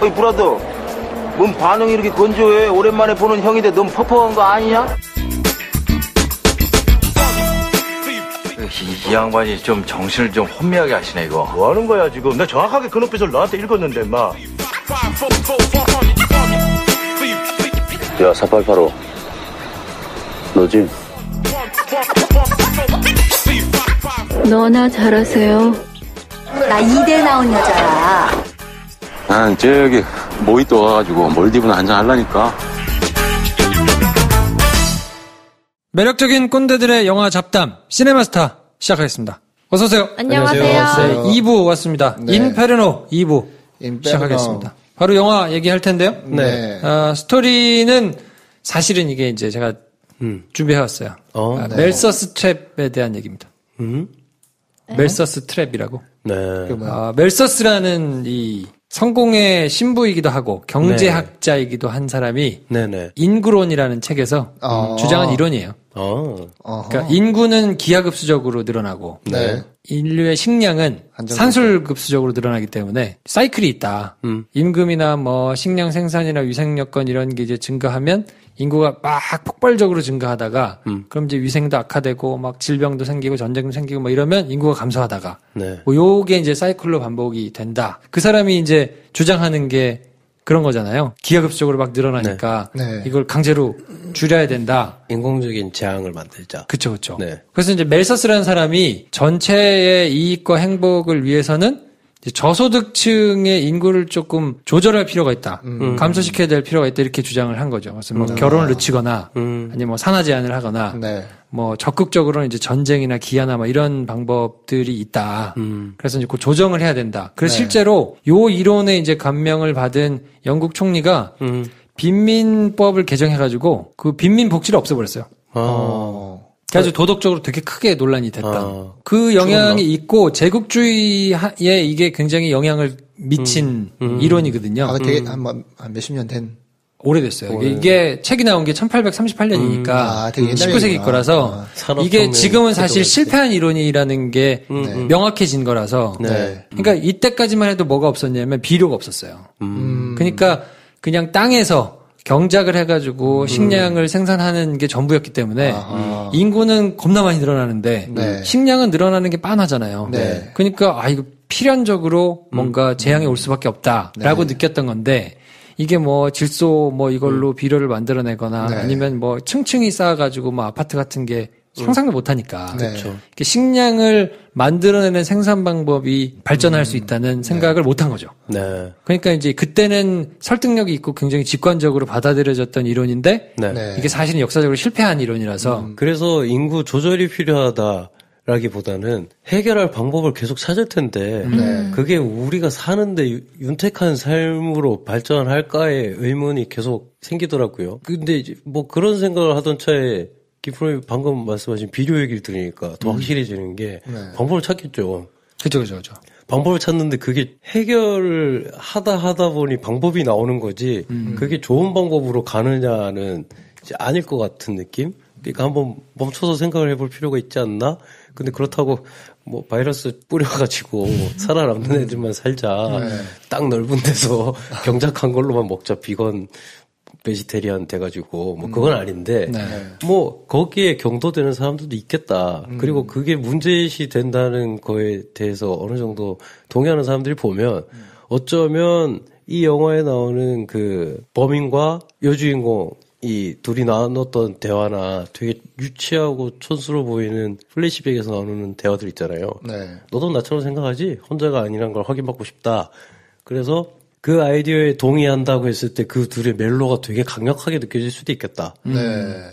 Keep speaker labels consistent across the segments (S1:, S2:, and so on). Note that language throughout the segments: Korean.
S1: 어이 브라더, 뭔 반응이 이렇게 건조해? 오랜만에 보는 형인데 너무 퍽퍽한 거 아니냐?
S2: 이 양반이 좀 정신을 좀 혼미하게 하시네 이거.
S3: 뭐 하는 거야 지금? 나 정확하게 그 눈빛을 너한테 읽었는데 인마.
S4: 야 4885 너지?
S5: 너나 잘하세요.
S6: 나 2대 나온 여자야.
S4: 난 저기 모히또 와가지고 몰디브나 한잔 하려니까.
S7: 매력적인 꼰대들의 영화 잡담 시네마스타 시작하겠습니다. 어서오세요.
S6: 안녕하세요.
S7: 네, 2부 왔습니다.
S8: 네.
S7: 인페르노 2부 시작하겠습니다. 바로 영화 얘기할 텐데요.
S8: 네.
S7: 스토리는 사실은 이게 이제 제가 준비해왔어요.
S8: 네.
S7: 멜서스 트랩에 대한 얘기입니다. 멜서스 트랩이라고.
S8: 네.
S7: 멜서스라는 이 성공의 신부이기도 하고 경제학자이기도 한 사람이
S8: 네네.
S7: 인구론이라는 책에서 주장한 이론이에요. 그러니까 인구는 기하급수적으로 늘어나고
S8: 네.
S7: 인류의 식량은 산술급수적으로 늘어나기 때문에 사이클이 있다. 임금이나 뭐 식량 생산이나 위생 여건 이런 게 이제 증가하면 인구가 막 폭발적으로 증가하다가 그럼 이제 위생도 악화되고 막 질병도 생기고 전쟁도 생기고 뭐 이러면 인구가 감소하다가
S8: 네.
S7: 뭐 요게 이제 사이클로 반복이 된다. 그 사람이 이제 주장하는 게 그런 거잖아요. 기하급수적으로 막 늘어나니까
S8: 네.
S7: 이걸 강제로 줄여야 된다.
S8: 인공적인 재앙을 만들자.
S7: 그쵸, 그쵸.
S8: 네.
S7: 그래서 이제 멜서스라는 사람이 전체의 이익과 행복을 위해서는 이제 저소득층의 인구를 조금 조절할 필요가 있다. 감소시켜야 될 필요가 있다. 이렇게 주장을 한 거죠. 그래서 뭐 결혼을 늦추거나 아니면 뭐 산화 제한을 하거나
S8: 네.
S7: 뭐 적극적으로는 이제 전쟁이나 기아나 뭐 이런 방법들이 있다. 그래서 이제 그 조정을 해야 된다. 그래서 실제로 요 이론에 이제 감명을 받은 영국 총리가 빈민법을 개정해가지고 그 빈민 복지를 없애버렸어요. 그래가지고 도덕적으로 되게 크게 논란이 됐다. 그 영향이 있고 제국주의에 이게 굉장히 영향을 미친 이론이거든요.
S8: 되게 한 몇십 년 된.
S7: 오래됐어요. 이게 책이 나온 게 1838년이니까
S8: 되게
S7: 19세기 거라서 이게 지금은 사실 실패한 이론이라는 게 명확해진 거라서
S8: 네.
S7: 그러니까 이때까지만 해도 뭐가 없었냐면 비료가 없었어요. 그러니까 그냥 땅에서 경작을 해가지고 식량을 생산하는 게 전부였기 때문에 인구는 겁나 많이 늘어나는데
S8: 네.
S7: 식량은 늘어나는 게 빤하잖아요.
S8: 네.
S7: 그러니까 이거 필연적으로 뭔가 재앙이 올 수밖에 없다라고 느꼈던 건데 이게 뭐 질소 뭐 이걸로 비료를 만들어내거나 아니면 뭐 층층이 쌓아가지고 뭐 아파트 같은 게 상상도 못하니까 식량을 만들어내는 생산 방법이 발전할 수 있다는 생각을 못한 거죠.
S8: 네.
S7: 그러니까 이제 그때는 설득력이 있고 굉장히 직관적으로 받아들여졌던 이론인데 이게 사실은 역사적으로 실패한 이론이라서
S8: 그래서 인구 조절이 필요하다라기보다는 해결할 방법을 계속 찾을 텐데 그게 우리가 사는데 윤택한 삶으로 발전할까의 의문이 계속 생기더라고요. 근데 이제 뭐 그런 생각을 하던 차에 김프로님 방금 말씀하신 비료 얘기를 들으니까 더 확실해지는 게 방법을 찾겠죠.
S7: 그죠.
S8: 방법을 찾는데 그게 해결을 하다 보니 방법이 나오는 거지 그게 좋은 방법으로 가느냐는 이제 아닐 것 같은 느낌? 그러니까 한번 멈춰서 생각을 해볼 필요가 있지 않나? 근데 그렇다고 뭐 바이러스 뿌려가지고 살아남는 애들만 살자. 딱 넓은 데서 경작한 걸로만 먹자. 비건 베지테리안 돼가지고 뭐 그건 아닌데 뭐 거기에 경도되는 사람들도 있겠다. 그리고 그게 문제시 된다는 거에 대해서 어느 정도 동의하는 사람들이 보면 어쩌면 이 영화에 나오는 그 범인과 여주인공 이 둘이 나눴던 대화나 되게 유치하고 촌스러워 보이는 플래시백에서 나오는 대화들 있잖아요. 너도 나처럼 생각하지? 혼자가 아니란 걸 확인받고 싶다. 그래서 그 아이디어에 동의한다고 했을 때 그 둘의 멜로가 되게 강력하게 느껴질 수도 있겠다.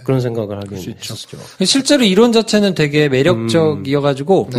S8: 그런 생각을 하긴 했었죠.
S7: 실제로 이론 자체는 되게 매력적이어가지고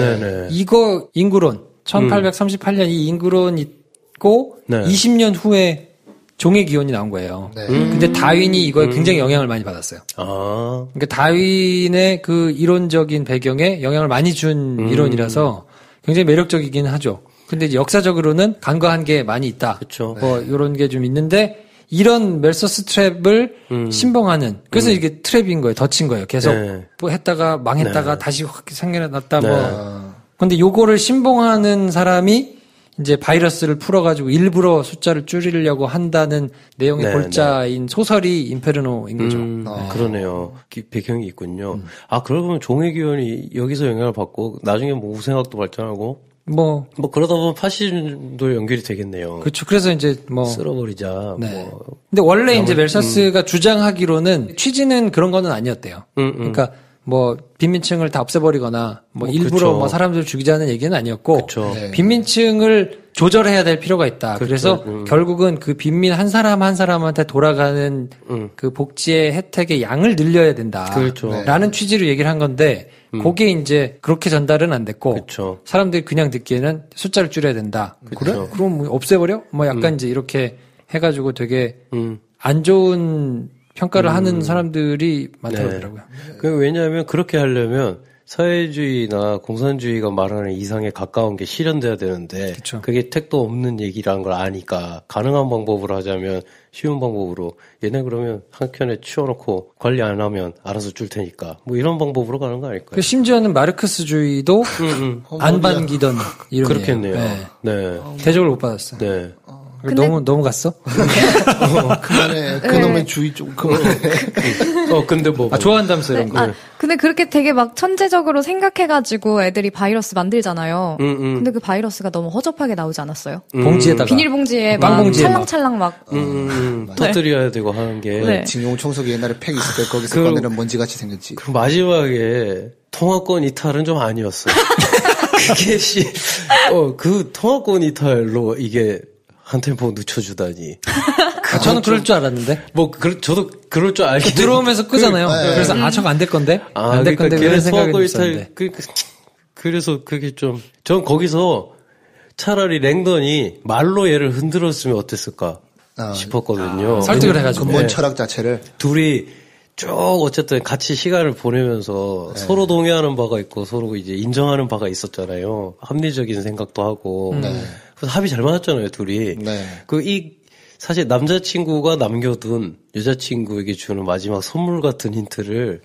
S7: 이거 인구론 1838년 이 인구론 있고 20년 후에 종의 기원이 나온 거예요. 근데 다윈이 이거에 굉장히 영향을 많이 받았어요. 그러니까 다윈의 그 이론적인 배경에 영향을 많이 준 이론이라서 굉장히 매력적이긴 하죠. 근데 이제 역사적으로는 간과한 게 많이 있다.
S8: 그렇죠.
S7: 뭐 이런 게 좀 있는데 이런 멜서스 트랩을 신봉하는 그래서 이게 트랩인 거예요. 덧친 거예요. 계속 뭐 했다가 망했다가 다시 확 생겨났다 뭐. 근데 요거를 신봉하는 사람이 이제 바이러스를 풀어가지고 일부러 숫자를 줄이려고 한다는 내용의
S8: 네,
S7: 골자인 소설이 인페르노인 거죠.
S8: 그러네요. 배경이 있군요. 아, 그러면 종회기원이 여기서 영향을 받고 나중에 뭐 우생학도 발전하고 뭐 그러다 보면 파시즘도 연결이 되겠네요.
S7: 그렇죠. 그래서 이제 뭐
S8: 쓸어버리자.
S7: 네.
S8: 뭐.
S7: 근데 원래 이제 멜사스가 주장하기로는 취지는 그런 거는 아니었대요. 그러니까 뭐 빈민층을 다 없애버리거나 뭐 일부러
S8: 그쵸.
S7: 뭐 사람들 죽이자는 얘기는 아니었고
S8: 그쵸.
S6: 네.
S7: 빈민층을 조절해야 될 필요가 있다.
S8: 그쵸.
S7: 그래서 결국은 그 빈민 한 사람 한 사람한테 돌아가는 그 복지의 혜택의 양을 늘려야 된다.
S8: 그렇죠.
S7: 라는 취지로 얘기를 한 건데 그게 이제 그렇게 전달은 안 됐고
S8: 그쵸.
S7: 사람들이 그냥 듣기에는 숫자를 줄여야 된다. 그래?
S8: 그쵸.
S7: 그럼 뭐 없애버려? 뭐 약간 이제 이렇게 해가지고 되게 안 좋은 평가를 하는 사람들이 많더라고요.
S8: 왜냐하면 그렇게 하려면 사회주의나 공산주의가 말하는 이상에 가까운 게 실현돼야 되는데
S7: 그쵸.
S8: 그게 택도 없는 얘기라는 걸 아니까 가능한 방법으로 하자면 쉬운 방법으로 얘네 그러면 한 켠에 치워놓고 관리 안 하면 알아서 줄 테니까 뭐 이런 방법으로 가는 거 아닐까요?
S7: 그 심지어는 마르크스주의도 안 반기던 이름이에요.
S8: 그렇겠네요.
S7: 네.
S8: 네.
S7: 대접을 못 받았어요.
S8: 네.
S7: 너무 갔어?
S9: 그만해. 그놈의 주의 좀 그만해.
S8: 근데 뭐.
S7: 좋아한다면서 이런 거.
S10: 근데 그렇게 되게 막 천재적으로 생각해가지고 애들이 바이러스 만들잖아요. 근데 그 바이러스가 너무 허접하게 나오지 않았어요?
S7: 봉지에다가.
S10: 비닐봉지에 막
S7: 빵봉지에
S10: 찰랑찰랑 막.
S8: 터뜨려야 되고 하는 게.
S10: 네.
S9: 진용 청소기 옛날에 팩 있을 때 거기서 꺼내는 먼지같이 생겼지.
S8: 그 마지막에 통화권 이탈은 좀 아니었어. 그게 그 통화권 이탈로 이게 한 템포 늦춰주다니.
S7: 저는 그럴 줄 알았는데.
S8: 저도 그럴 줄 알긴
S7: 들어오면서 끄잖아요. 그래서 저거 안 될 건데? 안 될 건데? 이런 생각이 들었는데.
S8: 그래서 그게 좀, 전 거기서 차라리 랭던이 말로 얘를 흔들었으면 어땠을까 싶었거든요.
S7: 설득을 해가지고.
S9: 근본 철학 자체를.
S8: 둘이 쭉 어쨌든 같이 시간을 보내면서 서로 동의하는 바가 있고 서로 이제 인정하는 바가 있었잖아요. 합리적인 생각도 하고. 그래서 합이 잘 맞았잖아요, 둘이. 사실 남자친구가 남겨둔 여자친구에게 주는 마지막 선물 같은 힌트를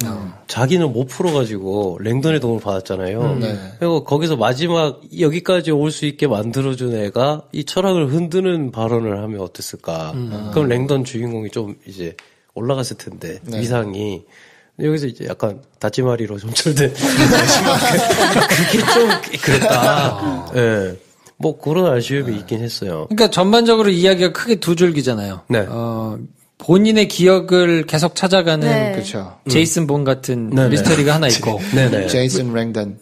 S8: 자기는 못 풀어가지고 랭던의 도움을 받았잖아요. 그리고 거기서 마지막 여기까지 올 수 있게 만들어준 애가 이 철학을 흔드는 발언을 하면 어땠을까. 그럼 랭던 주인공이 좀 이제 올라갔을 텐데 위상이. 여기서 이제 약간 다찌마리로 점철된 그게 좀 그랬다. 예. 뭐 그런 아쉬움이 있긴 했어요.
S7: 그러니까 전반적으로 이야기가 크게 두 줄기잖아요.
S8: 네.
S7: 본인의 기억을 계속 찾아가는
S10: 네.
S9: 그렇죠.
S7: 제이슨 본 같은
S8: 네네.
S7: 미스터리가 하나 있고
S8: 네네.
S9: 제이슨 랭던.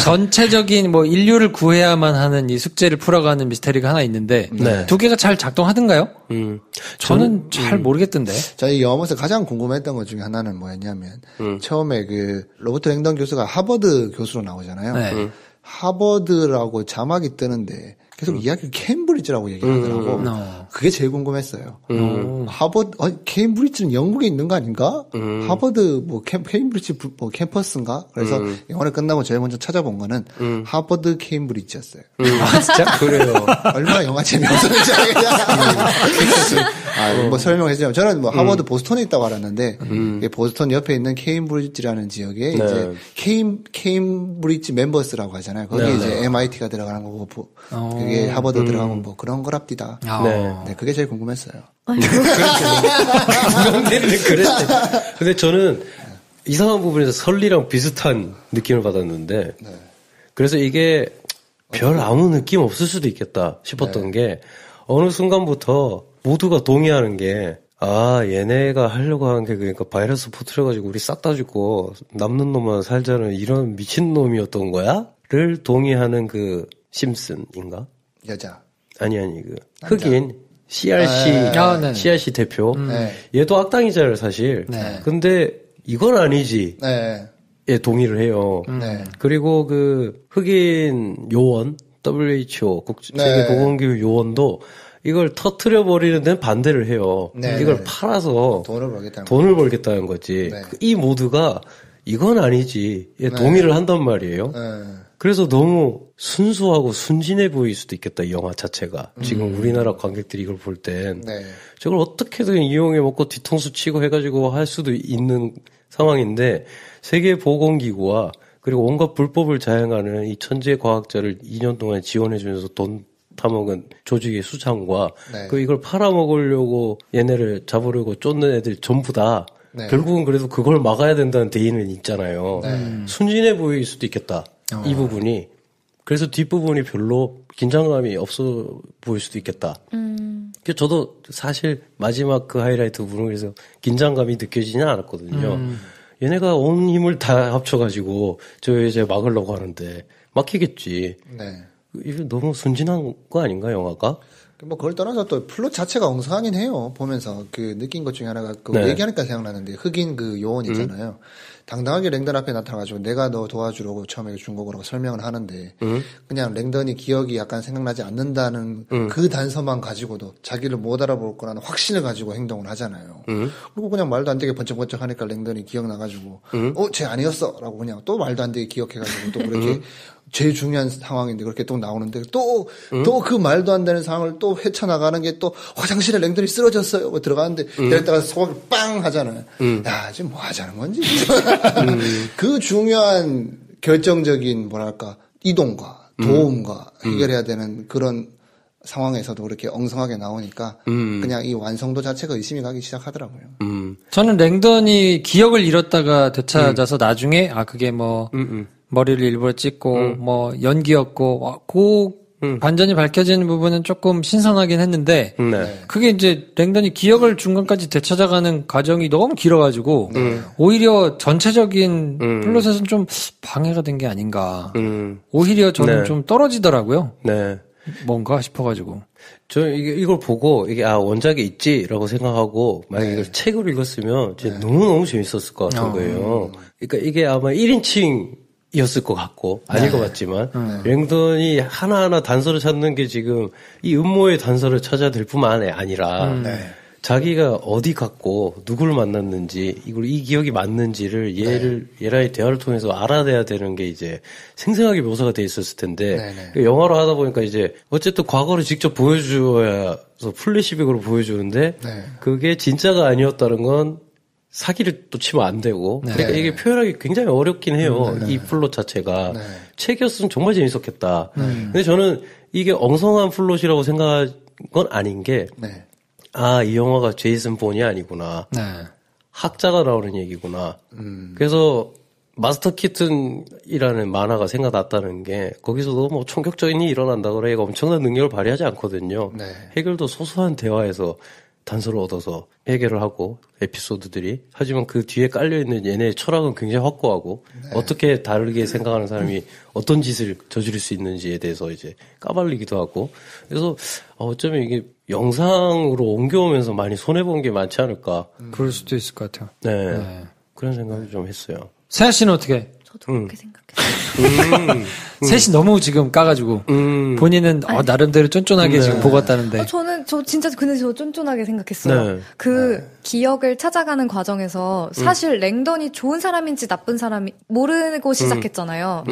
S7: 전체적인 뭐 인류를 구해야만 하는 이 숙제를 풀어가는 미스터리가 하나 있는데
S8: 네.
S7: 두 개가 잘 작동하던가요? 저는 잘 모르겠던데.
S9: 저희 영화에서 가장 궁금했던 것 중에 하나는 뭐였냐면 처음에 그 로버트 랭던 교수가 하버드 교수로 나오잖아요.
S7: 네.
S9: 하버드라고 자막이 뜨는데 계속 이야기를 케임브리지라고 얘기를 하더라고. 그게 제일 궁금했어요. 케임브리지는 영국에 있는 거 아닌가? 하버드 케임브리지 캠퍼스인가? 그래서 영화를 끝나고 제일 먼저 찾아본 거는 하버드 케임브리지였어요.
S7: 아 진짜?
S8: 그래요.
S9: 얼마나 영화 재미없었는지 뭐 설명해주자면 저는 뭐 하버드 보스턴에 있다고 알았는데 보스턴 옆에 있는 케임브리지라는 지역에 이제 케임브리지 멤버스라고 하잖아요. 거기에 이제 MIT가 들어가는 거고 그게 하버드 들어가면 뭐 그런 거랍디다. 네, 그게 제일 궁금했어요.
S8: 그랬대. 근데 저는 이상한 부분에서 설리랑 비슷한 느낌을 받았는데 그래서 이게 별 아무 느낌 없을 수도 있겠다 싶었던 게 어느 순간부터 모두가 동의하는 게 얘네가 하려고 하는 게 그러니까 바이러스 퍼뜨려가지고 우리 싹 다 죽고 남는 놈만 살자는 이런 미친놈이었던 거야? 를 동의하는 그 심슨인가?
S9: 여자.
S8: 아니 그 흑인 CRC 대표. 얘도 악당이잖아요, 사실. 근데 이건 아니지. 예, 동의를 해요. 그리고 그 흑인 요원 WHO 세계보건기구 요원도 이걸 터트려 버리는 데는 반대를 해요. 이걸 팔아서 돈을 벌겠다는 거지. 이 모두가 이건 아니지. 예, 동의를 한단 말이에요. 그래서 너무 순수하고 순진해 보일 수도 있겠다, 이 영화 자체가. 지금 우리나라 관객들이 이걸 볼 땐. 저걸 어떻게든 이용해 먹고 뒤통수 치고 해가지고 할 수도 있는 상황인데, 세계보건기구와 그리고 온갖 불법을 자행하는 이 천재 과학자를 2년 동안 지원해주면서 돈 타먹은 조직의 수장과
S9: 네.
S8: 그 이걸 팔아먹으려고 얘네를 잡으려고 쫓는 애들 전부 다
S9: 네.
S8: 결국은 그래도 그걸 막아야 된다는 대의는 있잖아요. 순진해 보일 수도 있겠다. 이 부분이. 그래서 뒷부분이 별로 긴장감이 없어 보일 수도 있겠다. 저도 사실 마지막 그 하이라이트 부분을 그래서 긴장감이 느껴지지는 않았거든요. 얘네가 온 힘을 다 합쳐가지고 저 여자 막으려고 하는데 막히겠지.
S9: 네.
S8: 이거 너무 순진한 거 아닌가 영화가?
S9: 뭐 그걸 떠나서 또 플롯 자체가 엉성하긴 해요. 보면서 그 느낀 것 중에 하나가 그
S8: 네.
S9: 얘기하니까 생각나는데 흑인 그 요원 있잖아요. 당당하게 랭던 앞에 나타나가지고 내가 너 도와주려고 처음에 중국어로 설명을 하는데 그냥 랭던이 기억이 약간 생각나지 않는다는 그 단서만 가지고도 자기를 못 알아볼 거라는 확신을 가지고 행동을 하잖아요. 그리고 그냥 말도 안 되게 번쩍번쩍 하니까 랭던이 기억나가지고 쟤 아니었어 라고 그냥 또 말도 안 되게 기억해가지고 또 그렇게 제일 중요한 상황인데 그렇게 또 나오는데 또 그 말도 안 되는 상황을 또 헤쳐나가는 게 또 화장실에 랭던이 쓰러졌어요. 뭐 들어가는데 내렸다가 소화기 빵 하잖아요. 야, 지금 뭐 하자는 건지. 그 중요한 결정적인 뭐랄까 이동과 도움과 해결해야 되는 그런 상황에서도 그렇게 엉성하게 나오니까 그냥 이 완성도 자체가 의심이 가기 시작하더라고요.
S7: 저는 랭던이 기억을 잃었다가 되찾아서 나중에 그게 뭐 머리를 일부러 찍고 뭐 연기였고 반전이 밝혀지는 부분은 조금 신선하긴 했는데 그게 이제 랭던이 기억을 중간까지 되찾아가는 과정이 너무 길어가지고 오히려 전체적인 플롯에서는 좀 방해가 된 게 아닌가. 오히려 저는 좀 떨어지더라고요. 뭔가 싶어가지고.
S8: 저 이걸 보고 이게 원작에 있지라고 생각하고 만약에 이걸 책으로 읽었으면 진짜 너무너무 재밌었을 것 같은 거예요. 그러니까 이게 아마 1인칭이었을 것 같고 안 읽어봤지만 랭던이 하나하나 단서를 찾는 게 지금 이 음모의 단서를 찾아야 될 뿐만 아니라 자기가 어디 갔고 누구를 만났는지 이 기억이 맞는지를 얘랑의 대화를 통해서 알아내야 되는 게 이제 생생하게 묘사가 돼 있었을 텐데 영화로 하다 보니까 이제 어쨌든 과거를 직접 보여줘서 플래시백으로 보여주는데 그게 진짜가 아니었다는 건 사기를 또 치면 안 되고 그러니까 이게 표현하기 굉장히 어렵긴 해요. 이 플롯 자체가 책이었으면 정말 재밌었겠다. 근데 저는 이게 엉성한 플롯이라고 생각한 건 아닌 게 이 영화가 제이슨 본이 아니구나. 학자가 나오는 얘기구나. 그래서 마스터 키튼이라는 만화가 생각났다는 게 거기서도 뭐 총격적인 일이 일어난다 그래 얘가 엄청난 능력을 발휘하지 않거든요. 해결도 소소한 대화에서 단서를 얻어서 해결을 하고 에피소드들이 하지만 그 뒤에 깔려있는 얘네의 철학은 굉장히 확고하고 어떻게 다르게 생각하는 사람이 어떤 짓을 저지를 수 있는지에 대해서 이제 까발리기도 하고 그래서 어쩌면 이게 영상으로 옮겨오면서 많이 손해본 게 많지 않을까.
S7: 그럴 수도 있을 것 같아요.
S8: 그런 생각을 좀 했어요.
S7: 세아 씨는 어떻게?
S10: 저도 그렇게 생각했어요.
S7: 셋이 너무 지금 까가지고 본인은 나름대로 쫀쫀하게 지금 보고 왔다는데.
S10: 저 진짜 근데 저 쫀쫀하게 생각했어요. 기억을 찾아가는 과정에서 사실 랭던이 좋은 사람인지 나쁜 사람이 모르고 시작했잖아요.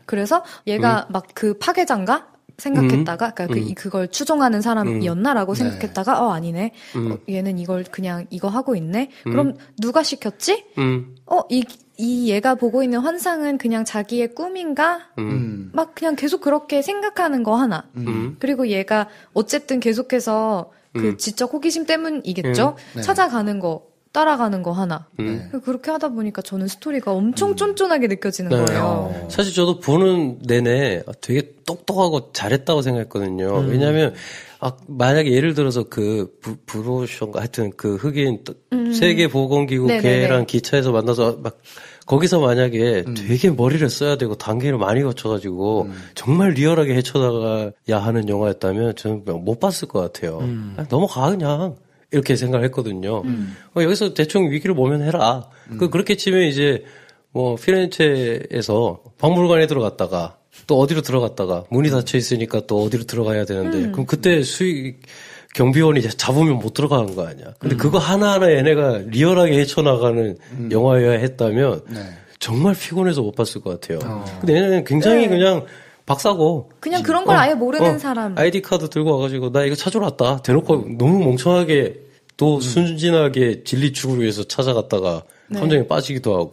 S10: 그래서 얘가 막 그 파괴자인가? 생각했다가 그걸 추종하는 사람이었나라고 생각했다가 아니네. 얘는 이걸 그냥 이거 하고 있네. 그럼 누가 시켰지? 이 얘가 보고 있는 환상은 그냥 자기의 꿈인가? 막 그냥 계속 그렇게 생각하는 거 하나. 그리고 얘가 어쨌든 계속해서 그 지적 호기심 때문이겠죠? 찾아가는 거, 따라가는 거 하나. 그렇게 하다 보니까 저는 스토리가 엄청 쫀쫀하게 느껴지는 거예요.
S8: 사실 저도 보는 내내 되게 똑똑하고 잘했다고 생각했거든요. 왜냐하면 만약에 예를 들어서 그 브로션가 하여튼 그 흑인 세계보건기구 걔랑 기차에서 만나서 막 거기서 만약에 되게 머리를 써야 되고 단계를 많이 거쳐가지고 정말 리얼하게 헤쳐나가야 하는 영화였다면 저는 못 봤을 것 같아요. 넘어가 그냥. 이렇게 생각을 했거든요. 여기서 대충 위기를 모면해라. 그렇게 치면 이제 뭐 피렌체에서 박물관에 들어갔다가 또 어디로 들어갔다가 문이 닫혀 있으니까 또 어디로 들어가야 되는데 그럼 그때 경비원이 잡으면 못 들어가는 거 아니야. 근데 그거 하나하나 얘네가 리얼하게 헤쳐나가는 영화여야 했다면 정말 피곤해서 못 봤을 것 같아요. 근데 얘네는 굉장히 그냥 박사고
S10: 그냥 그런 걸 아예 모르는 사람.
S8: 아이디 카드 들고 와가지고 나 이거 찾으러 왔다. 대놓고 너무 멍청하게 또 순진하게 진리 추구를 위해서 찾아갔다가 함정에 빠지기도 하고.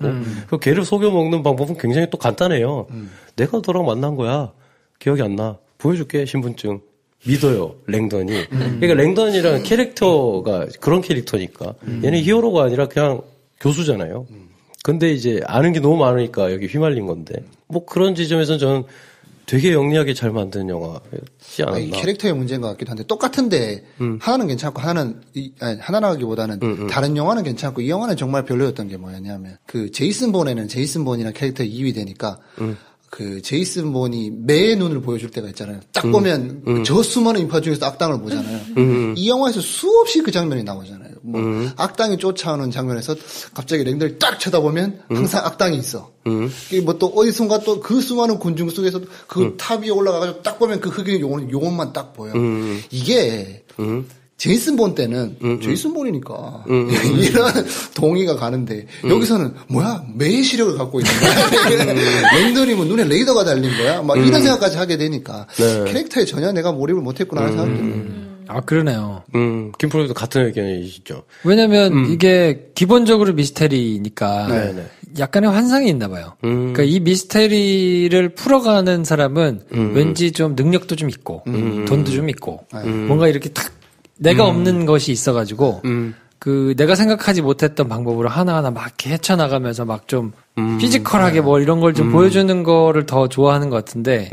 S8: 그 걔를 속여 먹는 방법은 굉장히 또 간단해요. 내가 너랑 만난 거야. 기억이 안 나. 보여줄게 신분증. 믿어요, 랭던이. 그러니까 랭던이라는 캐릭터가 그런 캐릭터니까. 얘는 히어로가 아니라 그냥 교수잖아요. 근데 이제 아는 게 너무 많으니까 여기 휘말린 건데. 뭐 그런 지점에서는 저는 되게 영리하게 잘 만든 영화였지 않았나.
S9: 아니, 캐릭터의 문제인 것 같기도 한데 똑같은데 하나는 괜찮고 하나라기보다는 다른 영화는 괜찮고 이 영화는 정말 별로였던 게 뭐였냐면 그 제이슨 본에는 제이슨 본이라는 캐릭터 이입이 되니까 그 제이슨 본이 매의 눈을 보여줄 때가 있잖아요. 딱 보면 저 수많은 인파 중에서 악당을 보잖아요. 이 영화에서 수없이 그 장면이 나오잖아요. 뭐 악당이 쫓아오는 장면에서 갑자기 랭더를 딱 쳐다보면 항상 악당이 있어. 이게 뭐 또 어디선가 또 그 수많은 군중 속에서 그 탑 위에 올라가가지고 딱 보면 그 흑인의 요원만 딱 보여. 이게 제이슨 본 때는 제이슨 본이니까 이런 동의가 가는데 여기서는 뭐야 매의 시력을 갖고 있는 거야. 랭던이 뭐 눈에 레이더가 달린 거야. 막 이런 생각까지 하게 되니까 캐릭터에 전혀 내가 몰입을 못했구나 하는 생각이 들어요.
S7: 아, 그러네요.
S8: 김프로도 같은 의견이시죠.
S7: 왜냐면 이게 기본적으로 미스테리니까 약간의 환상이 있나 봐요. 그러니까 이 미스테리를 풀어가는 사람은 왠지 좀 능력도 좀 있고 돈도 좀 있고 뭔가 이렇게 탁 내가 없는 것이 있어가지고 그 내가 생각하지 못했던 방법으로 하나하나 막 이렇게 헤쳐나가면서 막 좀 피지컬하게 뭐 이런 걸 좀 보여주는 거를 더 좋아하는 것 같은데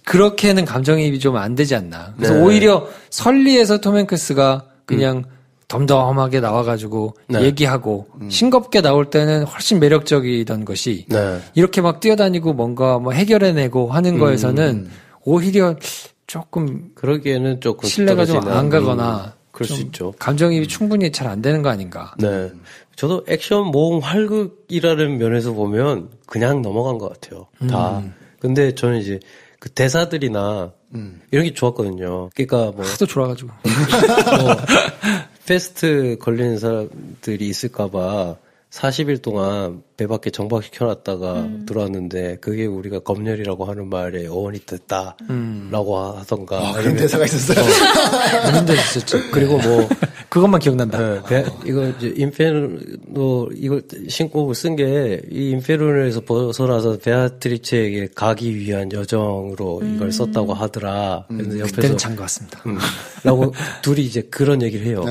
S7: 그렇게는 감정이입이 좀 안 되지 않나. 그래서 오히려 설리에서 톰 행크스가 그냥 덤덤하게 나와가지고 얘기하고 싱겁게 나올 때는 훨씬 매력적이던 것이 이렇게 막 뛰어다니고 뭔가 뭐 해결해내고 하는 거에서는 오히려 조금
S8: 그러기에는 조금
S7: 신뢰가 좀 안 가거나
S8: 그럴 수 있죠.
S7: 감정이입이 충분히 잘 안 되는 거 아닌가.
S8: 네. 저도 액션 모험 활극이라는 면에서 보면 그냥 넘어간 것 같아요. 다. 근데 저는 이제 그 대사들이나 이런 게 좋았거든요. 그러니까 뭐
S7: 하도 좋아가지고
S8: 뭐 패스트 걸리는 사람들이 있을까봐 40일 동안 배 밖에 정박시켜놨다가 들어왔는데 그게 우리가 검열이라고 하는 말에 어원이 됐다라고 하던가.
S9: 그런 대사가 있었어요.
S7: 그런 데서 있었죠. 그리고 뭐 그것만 기억난다.
S8: 이거 이제 인페르노 이걸 신고 쓴 게 이 인페르노에서 벗어나서 베아트리체에게 가기 위한 여정으로 이걸 썼다고 하더라. 그래서 옆에서
S7: 그때는 찬 것 같습니다.
S8: 라고 둘이 이제 그런 얘기를 해요.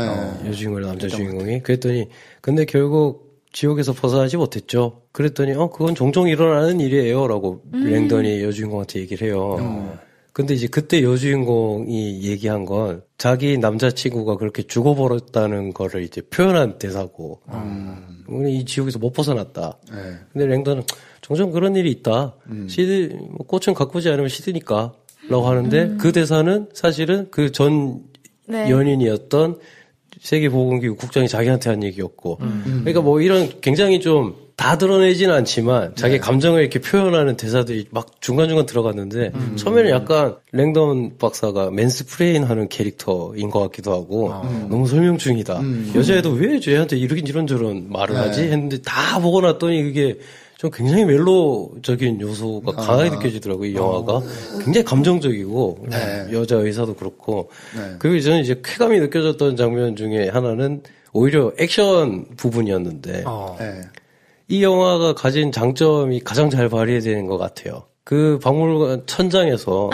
S8: 여주인공 남자 주인공이. 그랬더니 근데 결국 지옥에서 벗어나지 못했죠. 그랬더니 그건 종종 일어나는 일이에요라고 랭던이 여주인공한테 얘기를 해요. 근데 이제 그때 여주인공이 얘기한 건 자기 남자친구가 그렇게 죽어버렸다는 거를 이제 표현한 대사고 우리 이 지옥에서 못 벗어났다. 근데 랭던은 종종 그런 일이 있다. 뭐 꽃은 가꾸지 않으면 시드니까 라고 하는데 그 대사는 사실은 그 전 연인이었던 세계보건기구 국장이 자기한테 한 얘기였고 그러니까 뭐 이런 굉장히 좀 다 드러내지는 않지만 자기 감정을 이렇게 표현하는 대사들이 막 중간중간 들어갔는데 처음에는 약간 랭던 박사가 맨스프레인 하는 캐릭터인 것 같기도 하고 너무 설명충이다. 여자애도 왜 쟤한테 이런저런 말을 하지? 했는데 다 보고 났더니 그게 좀 굉장히 멜로적인 요소가 강하게 느껴지더라고요, 이 영화가. 굉장히 감정적이고, 여자 의사도 그렇고. 그리고 저는 이제 쾌감이 느껴졌던 장면 중에 하나는 오히려 액션 부분이었는데, 이 영화가 가진 장점이 가장 잘 발휘되는 것 같아요. 그 박물관 천장에서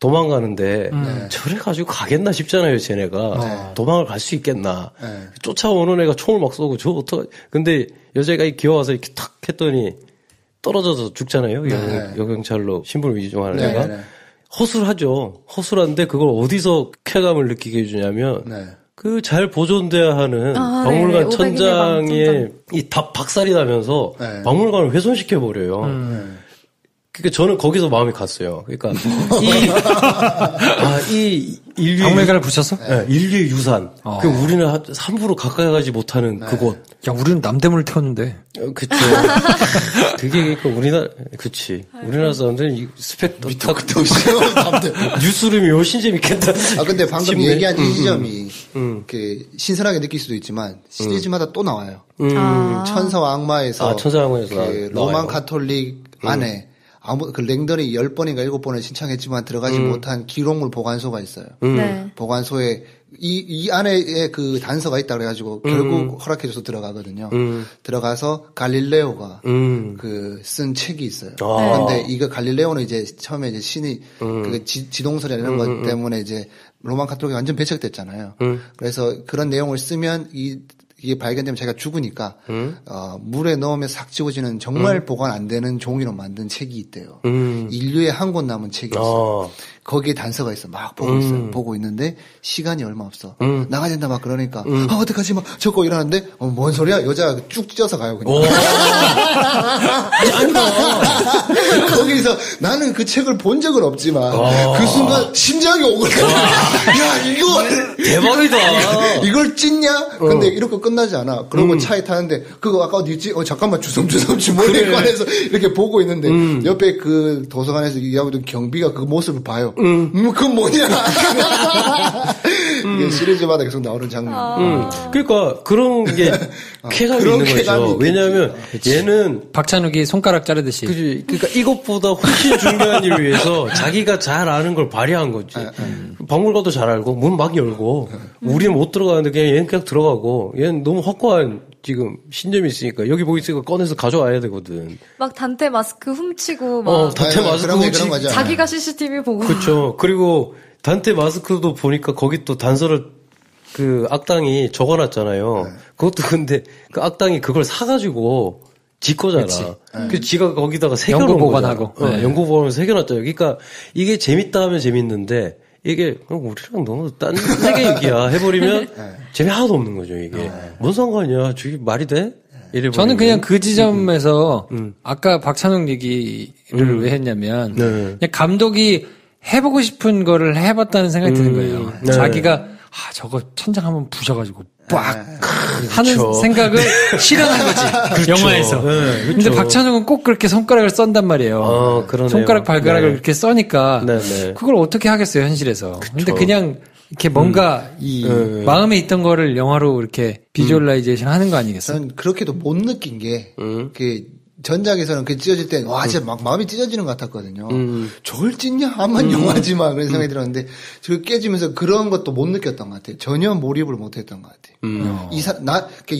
S8: 도망가는데 저래 가지고 가겠나 싶잖아요, 쟤네가. 도망을 갈 수 있겠나. 쫓아오는 애가 총을 막 쏘고 저 근데 여자애가 기어와서 이렇게 탁 했더니 떨어져서 죽잖아요. 여경찰로 신분을 위조하는 애가. 허술하죠. 허술한데 그걸 어디서 쾌감을 느끼게 해주냐면 그 잘 보존돼야 하는 박물관 천장에 이 다 박살이 나면서 박물관을 훼손시켜버려요. 그러니까 저는 거기서 마음이 갔어요. 그러니까 이 인류
S7: 박물관을 부셨어?
S8: 네, 인류의 유산. 그 우리는 함부로 가까이 가지 못하는 그곳.
S7: 야, 우리는 남대문을 태웠는데.
S8: 그쵸. 그게 그러니까 우리나라 사람들은 스펙
S9: 밑도 끝도 없어요.
S8: 뉴스룸이 훨씬 재밌겠다.
S9: 근데 방금 얘기한 이 지점이 그 신선하게 느낄 수도 있지만 시리즈마다 또 나와요. 천사와 악마에서
S8: 천사와 악마에서
S9: 그 로만 카톨릭 안에 그 랭던이 10번인가 7번을 신청했지만 들어가지 못한 기록물 보관소가 있어요.
S10: 네.
S9: 보관소에 이 안에 그 단서가 있다 그래가지고 결국 허락해줘서 들어가거든요. 들어가서 갈릴레오가 그 쓴 책이 있어요. 그런데 이거 갈릴레오는 이제 처음에 이제 신이 그 지동설이나 이런 것 때문에 이제 로만 카톨릭이 완전 배척됐잖아요. 그래서 그런 내용을 쓰면 이게 발견되면 자기가 죽으니까 물에 넣으면 싹 지워지는 정말 보관 안 되는 종이로 만든 책이 있대요. 인류의 한 권 남은 책이 있어요. 거기에 단서가 있어. 막 보고 있어요. 보고 있는데 시간이 얼마 없어. 나가야 된다 막 그러니까 어떡하지 막 적고 이러는데 뭔 소리야? 여자가 쭉 찢어서 가요 그냥. 거기서 나는 그 책을 본 적은 없지만 그 순간 심장이 오거든. 야 이거
S8: 대박이다.
S9: 이걸 찢냐? 근데 이렇게 끝나지 않아. 그러고 차에 타는데 그거 아까 어디 있지? 잠깐만 주섬주섬 머리에 꺼내서 이렇게 보고 있는데 옆에 그 도서관에서 일하고 있던 경비가 그 모습을 봐요. 그건 뭐냐? 이게 시리즈마다 계속 나오는 장면.
S8: 그러니까 그런 게 쾌감이 있는 거죠. 왜냐하면 얘는
S7: 박찬욱이 손가락 자르듯이.
S8: 그지. 그러니까 이것보다 훨씬 중요한 일을 위해서 자기가 잘 아는 걸 발휘한 거지. 박물관도 잘 알고 문 막 열고 우리는 못 들어가는데 그냥 얘는 그냥 들어가고 얘는 너무 확고한 지금 신념이 있으니까 여기 뭐 있으니까 꺼내서 가져와야 되거든.
S10: 막 단테 마스크 훔치고 막
S8: 단테 마스크 훔치고
S10: 자기가 CCTV 보고.
S8: 그렇죠. 그리고 단테 마스크도 보니까 거기 또 단서를 그 악당이 적어놨잖아요. 그것도 근데 그 악당이 그걸 사가지고 지 거잖아. 그 지가 거기다가 새겨놓은
S7: 연구 보관하고.
S8: 연구 보관을 새겨놨잖아요. 그러니까 이게 재밌다 하면 재밌는데 이게 우리랑 너무 딴 세계 얘기야 해버리면 재미 하나도 없는 거죠. 이게 뭔 상관이야? 저게 말이 돼?
S7: 저는 그냥 그 지점에서 아까 박찬욱 얘기를 왜 했냐면 그냥 감독이 해보고 싶은 거를 해봤다는 생각이 드는 거예요. 자기가 저거 천장 한번 부셔가지고 빡 하는
S8: 그쵸.
S7: 생각을 실현한 거지. 그렇죠. 영화에서. 근데 박찬욱은 꼭 그렇게 손가락을 썬단 말이에요. 손가락 발가락을 그렇게 써니까 그걸 어떻게 하겠어요 현실에서.
S8: 그쵸.
S7: 근데 그냥 이렇게 뭔가 이 마음에 있던 거를 영화로 이렇게 비주얼라이제이션 하는 거 아니겠어요?
S9: 저는 그렇게도 못 느낀 게 전작에서는 그 찢어질 때, 와, 진짜 막 마음이 찢어지는 것 같았거든요. 저걸 찢냐? 암만 영화지만. 그런 생각이 들었는데, 저 깨지면서 그런 것도 못 느꼈던 것 같아요. 전혀 몰입을 못 했던 것 같아요.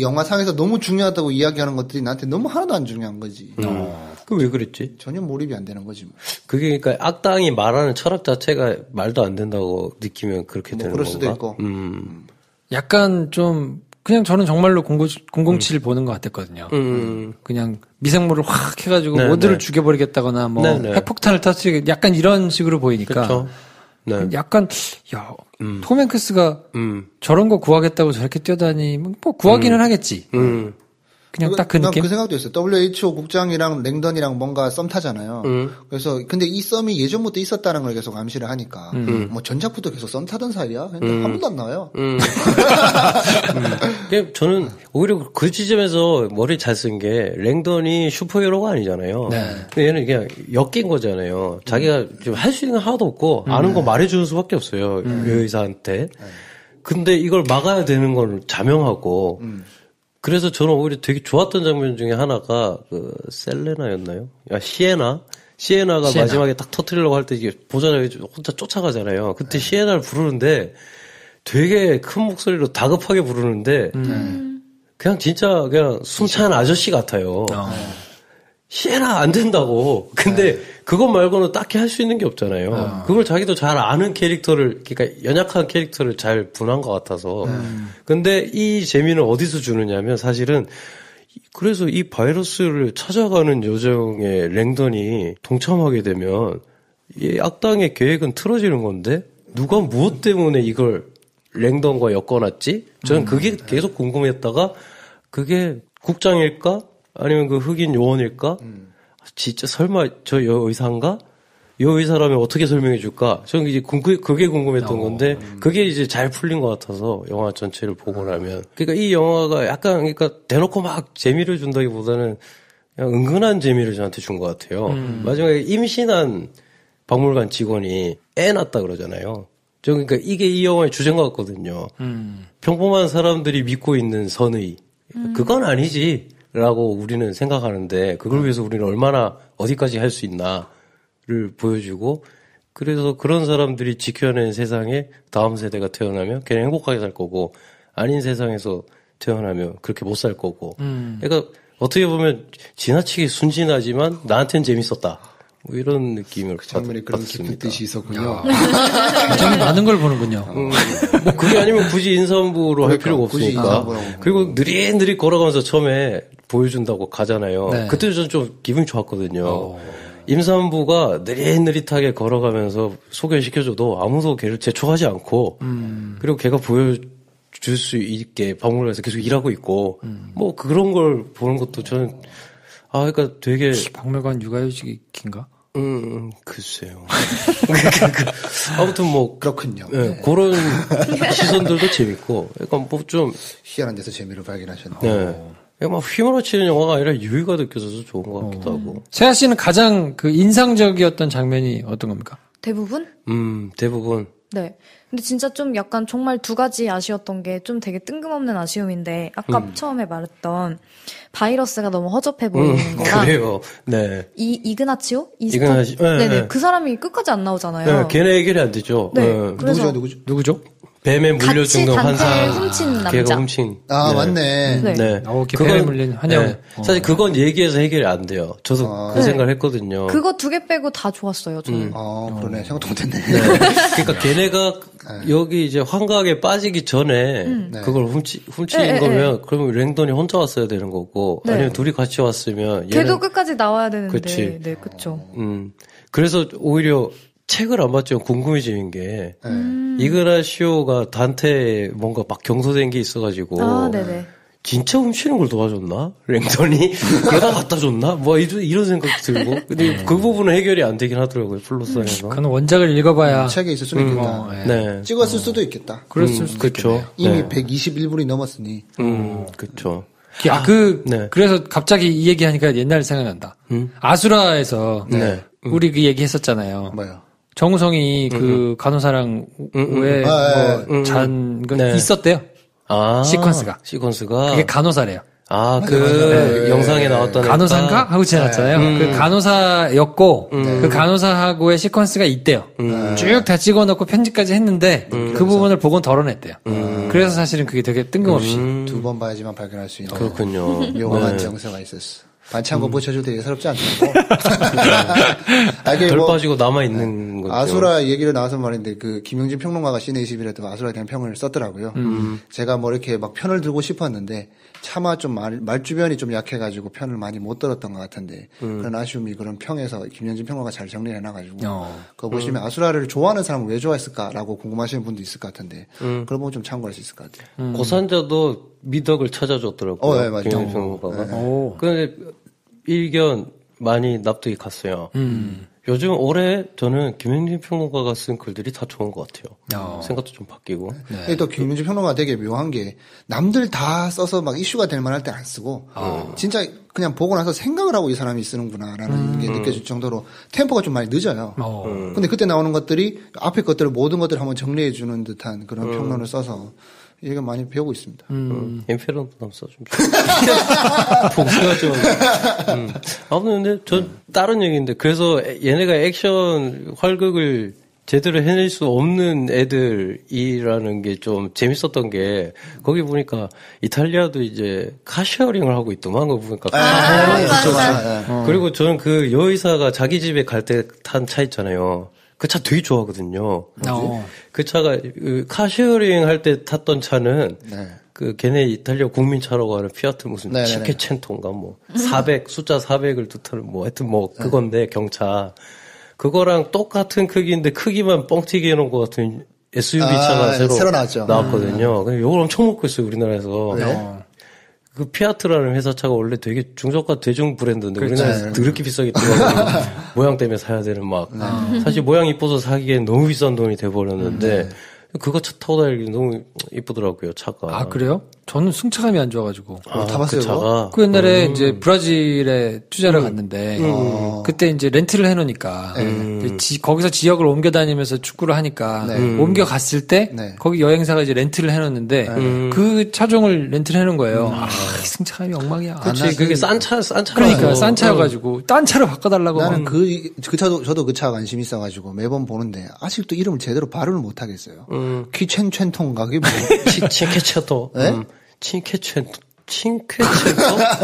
S9: 영화상에서 너무 중요하다고 이야기하는 것들이 나한테 너무 하나도 안 중요한 거지.
S8: 그 왜 그랬지?
S9: 전혀 몰입이 안 되는 거지. 뭐.
S8: 그게 그러니까 악당이 말하는 철학 자체가 말도 안 된다고 느끼면 그렇게 되는
S9: 그럴
S8: 건가?
S9: 수도 있고.
S7: 약간 좀, 그냥 저는 정말로 007 보는 것 같았거든요. 그냥 미생물을 확 해가지고 모두를 죽여버리겠다거나 뭐 핵폭탄을 터뜨리게 약간 이런 식으로 보이니까
S8: 그쵸.
S7: 약간 톰 행크스가 저런 거 구하겠다고 저렇게 뛰어다니면 뭐 구하기는 하겠지. 그냥 딱 그 느낌?
S9: 그 생각도 있어요. WHO 국장이랑 랭던이랑 뭔가 썸 타잖아요. 그래서 근데 이 썸이 예전부터 있었다는 걸 계속 암시를 하니까 뭐 전작부터 계속 썸 타던 사이야. 근데 한 번도 안 나와요.
S8: 저는 오히려 그 지점에서 머리 잘 쓴 게 랭던이 슈퍼히어로가 아니잖아요. 근데 얘는 그냥 엮인 거잖아요. 자기가 좀 할 수 있는 거 하나도 없고 아는 거 말해주는 수밖에 없어요. 여의사한테. 근데 이걸 막아야 되는 걸 자명하고 그래서 저는 오히려 되게 좋았던 장면 중에 하나가 그 셀레나였나요? 시에나가 마지막에 딱 터뜨리려고 할 때 이게 보자마자 혼자 쫓아가잖아요. 그때 시에나를 부르는데 되게 큰 목소리로 다급하게 부르는데 그냥 진짜 그냥 숨찬 아저씨 같아요. 시에나 안 된다고. 근데 그것 말고는 딱히 할 수 있는 게 없잖아요. 그걸 자기도 잘 아는 캐릭터를, 그러니까 연약한 캐릭터를 잘 분한 것 같아서. 근데 이 재미는 어디서 주느냐면 사실은 그래서 이 바이러스를 찾아가는 여정에 랭던이 동참하게 되면 이 악당의 계획은 틀어지는 건데 누가 무엇 때문에 이걸 랭던과 엮어놨지? 저는 그게 계속 궁금했다가 그게 국장일까? 아니면 그 흑인 요원일까? 진짜 설마 저 여의사인가? 여의사라면 어떻게 설명해 줄까? 저는 이제 그게 궁금했던 건데 그게 이제 잘 풀린 것 같아서 영화 전체를 보고 나면 그러니까 이 영화가 약간 그러니까 대놓고 막 재미를 준다기보다는 그냥 은근한 재미를 저한테 준 것 같아요. 마지막에 임신한 박물관 직원이 애 낳았다 그러잖아요. 저 그러니까 이게 이 영화의 주제인 것 같거든요. 평범한 사람들이 믿고 있는 선의 그건 아니지. 라고 우리는 생각하는데 그걸 위해서 우리는 얼마나 어디까지 할 수 있나 보여주고 그래서 그런 사람들이 지켜낸 세상에 다음 세대가 태어나면 걔는 행복하게 살 거고 아닌 세상에서 태어나면 그렇게 못 살 거고 그러니까 어떻게 보면 지나치게 순진하지만 나한테는 재밌었다. 뭐 이런 느낌을
S9: 장면이 그런 깊은 뜻이 있었군요.
S7: 굉장히 많은 걸 보는군요.
S8: 뭐 그게 아니면 굳이 인사부로 할 필요가 없으니까. 그리고 느릿느릿 걸어가면서 처음에 보여준다고 가잖아요.
S7: 네.
S8: 그때 저는 좀 기분이 좋았거든요. 임산부가 느릿느릿하게 걸어가면서 소개시켜줘도 아무도 걔를 재촉하지 않고 그리고 걔가 보여줄 수 있게 박물관에서 계속 일하고 있고 뭐 그런 걸 보는 것도 저는 그러니까 되게
S7: 박물관 육아휴직인가?
S8: 글쎄요. 아무튼 뭐
S9: 그렇군요.
S8: 네, 그런 시선들도 재밌고, 약간 뭐 좀
S9: 희한한 데서 재미를 발견하셨네요.
S8: 네, 막 휘몰아치는 영화가 아니라 유의가 느껴져서 좋은 것 같기도 하고.
S7: 세아 씨는 가장 그 인상적이었던 장면이 어떤 겁니까?
S10: 대부분?
S8: 대부분.
S10: 네. 근데 진짜 좀 약간 정말 두 가지 아쉬웠던 게 좀 되게 뜬금없는 아쉬움인데 아까 처음에 말했던 바이러스가 너무 허접해 보이는 거랑
S8: 그래요. 네.
S10: 이그나치오?
S8: 이그나치오.
S10: 네네. 그 사람이 끝까지 안 나오잖아요.
S8: 네, 걔네 해결이 안 되죠.
S10: 네.
S8: 네.
S10: 그래서
S7: 누구죠?
S8: 뱀에 물려 죽는 환상.
S10: 훔친 남자.
S8: 걔가 훔친.
S9: 아, 맞네.
S10: 네.
S7: 뱀에 물린 환영.
S8: 네. 사실 그건 얘기해서 해결이 안 돼요. 저도 그 생각을 했거든요.
S10: 그거 두 개 빼고 다 좋았어요, 저는.
S9: 그러네. 생각도 못했네.
S8: 네. 그러니까 걔네가 여기 이제 환각에 빠지기 전에 그걸 훔친 거면 그러면 랭던이 혼자 왔어야 되는 거고 아니면 둘이 같이 왔으면
S10: 걔도 끝까지 나와야 되는데.
S8: 그치.
S10: 네, 그쵸.
S8: 그래서 오히려 책을 안 봤지만 궁금해지는 게 이그나시오가 단테에 뭔가 막 경소된 게 있어가지고
S10: 네네.
S8: 진짜 훔치는 걸 도와줬나? 랭던이? 그러다 갖다 줬나? 뭐 이런 생각도 들고 근데 그 부분은 해결이 안 되긴 하더라고요. 플롯상에서.
S7: 그건 원작을 읽어봐야
S9: 책에 있을 수는 있겠다.
S8: 네.
S9: 찍었을 수도 있겠다.
S7: 그럴 수도 있겠네요.
S9: 이미 121분이 넘었으니.
S8: 그렇죠.
S7: 그래서 갑자기 이 얘기하니까 옛날 생각난다. 아수라에서 우리 그 얘기했었잖아요.
S9: 뭐요?
S7: 정우성이 그 간호사랑 왜 잔 거 있었대요. 시퀀스가. 그게 간호사래요.
S8: 영상에 나왔던
S7: 간호사인가? 하고 지나갔잖아요. 그 간호사였고, 그 간호사하고의 시퀀스가 있대요. 쭉 다 찍어놓고 편집까지 했는데, 그 부분을 보고는 덜어냈대요. 그래서 사실은 그게 되게 뜬금없이.
S9: 두 번 봐야지만 발견할 수 있는.
S8: 그렇군요.
S9: 묘한 정서가 있었어. 반찬거 붙여줘도 예사롭지 않다고.
S8: 덜 빠지고 남아있는 거죠.
S9: 아수라 얘기를 나와서 말인데, 김용진 평론가가 시내21에도 아수라에 대한 평을 썼더라고요. 제가 뭐 이렇게 막 편을 들고 싶었는데, 차마 좀 말주변이 좀 약해가지고 편을 많이 못 들었던 것 같은데, 그런 아쉬움이 그런 평에서 김용진 평론가가 잘 정리를 해놔가지고, 그거 보시면 아수라를 좋아하는 사람은 왜 좋아했을까라고 궁금하시는 분도 있을 것 같은데, 그걸 보면 좀 참고할 수 있을 것 같아요.
S8: 고산자도 미덕을 찾아줬더라고요.
S9: 네, 맞아요.
S8: 김용진 평론가가. 근데 일견 많이 납득이 갔어요. 요즘 올해 저는 김용진 평론가가 쓴 글들이 다 좋은 것 같아요. 생각도 좀 바뀌고.
S9: 네. 또 김용진 평론가가 되게 묘한 게 남들 다 써서 막 이슈가 될 만할 때 안 쓰고 진짜 그냥 보고 나서 생각을 하고 이 사람이 쓰는구나라는 게 느껴질 정도로 템포가 좀 많이 늦어요. 근데 그때 나오는 것들이 앞에 것들을 모든 것들을 한번 정리해 주는 듯한 그런 평론을 써서 얘가 많이 배우고 있습니다.
S8: 엠페런도 한번 써주면 복수가 좀. 아무튼 근데 전 다른 얘기인데 그래서 얘네가 액션 활극을 제대로 해낼 수 없는 애들이라는 게 좀 재밌었던 게 거기 보니까 이탈리아도 이제 카쉐어링을 하고 있더만 거 보니까 그리고 저는 그 여의사가 자기 집에 갈 때 탄 차 있잖아요. 그 차 되게 좋아하거든요. 그 차가 카쉐어링 할 때 탔던 차는 그 걔네 이탈리아 국민차라고 하는 피아트 무슨 치케첸토인가 뭐 400 숫자 400을 뜻하는 뭐 하여튼 뭐 그건데 경차 그거랑 똑같은 크기인데 크기만 뻥튀기 해놓은 것 같은 SUV 차가 새로 나왔거든요. 근데 이걸 엄청 먹고 있어요 우리나라에서. 그 피아트라는 회사차가 원래 되게 중저가 대중 브랜드인데 우리나라에서 그렇게 비싸게 들어가고 모양 때문에 사야 되는 막 사실 모양 이뻐서 사기엔 너무 비싼 돈이 돼버렸는데 그거 차 타고 다니기 너무 이쁘더라고요 차가.
S7: 그래요? 저는 승차감이 안 좋아가지고.
S9: 타봤어요, 그거?
S7: 그 옛날에 이제 브라질에 투자를 갔는데, 그때 이제 렌트를 해놓으니까, 거기서 지역을 옮겨 다니면서 축구를 하니까, 옮겨 갔을 때, 거기 여행사가 이제 렌트를 해놓는데, 그 차종을 렌트를 해놓은 거예요. 승차감이 엉망이야.
S8: 그치, 그게 싼 차.
S7: 그러니까, 싼 차여가지고, 딴 차를 바꿔달라고.
S9: 나는 그 차도, 저도 그 차가 관심 있어가지고 매번 보는데, 아직도 이름을 제대로 발음을 못 하겠어요. 키첸첸통가, 그게 뭐.
S8: 칭케체토.
S9: 네?
S8: 칭케체토?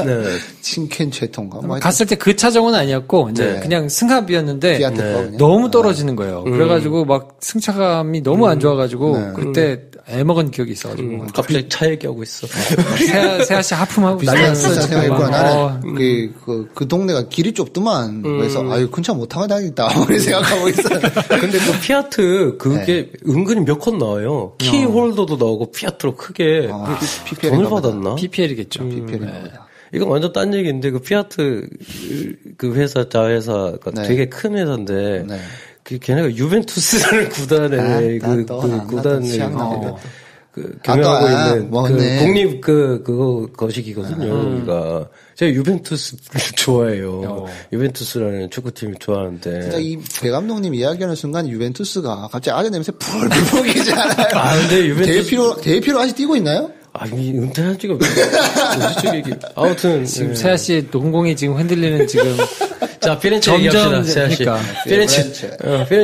S9: 네. 칭켄체통가?
S7: 갔을 때 그 차종은 아니었고, 이제 그냥 승합이었는데, 너무 떨어지는 거예요. 그래가지고 막 승차감이 너무 안 좋아가지고, 그때 애먹은 기억이 있어가지고.
S8: 갑자기 차 얘기하고 있어.
S7: 세아 씨 하품하고 있어.
S9: 생각했구나. 나는 그 동네가 길이 좁더만. 그래서, 아유, 큰 차 못 타고 다니겠다. 그렇게 생각하고 있어.
S8: 근데 그 피아트, 그게 은근히 몇 컷 나와요. 키 홀더도 나오고, 피아트로 크게. 돈을 받았나?
S7: PPL이겠죠.
S8: 이건 완전 딴 얘기인데, 그 피아트, 그 회사, 자회사가 되게 큰 회사인데, 그 걔네가 유벤투스라는 구단에, 구단에, 경영하고 있는, 독립 거식이거든요, 우리가. 제가 유벤투스를 좋아해요. 유벤투스라는 축구팀을 좋아하는데.
S9: 진짜 이 배 감독님 이야기하는 순간 유벤투스가 갑자기 아재 냄새 풀풀 먹이지 않아요?
S8: 근데 유벤투스.
S9: 대피로 아직 뛰고 있나요?
S8: 이미 은퇴한 지가 언제적 얘기. 아무튼.
S7: 지금 세아 씨 농공이 지금 흔들리는 지금.
S8: 자, 피렌체 얘기합시다, 세아 씨. 피렌체.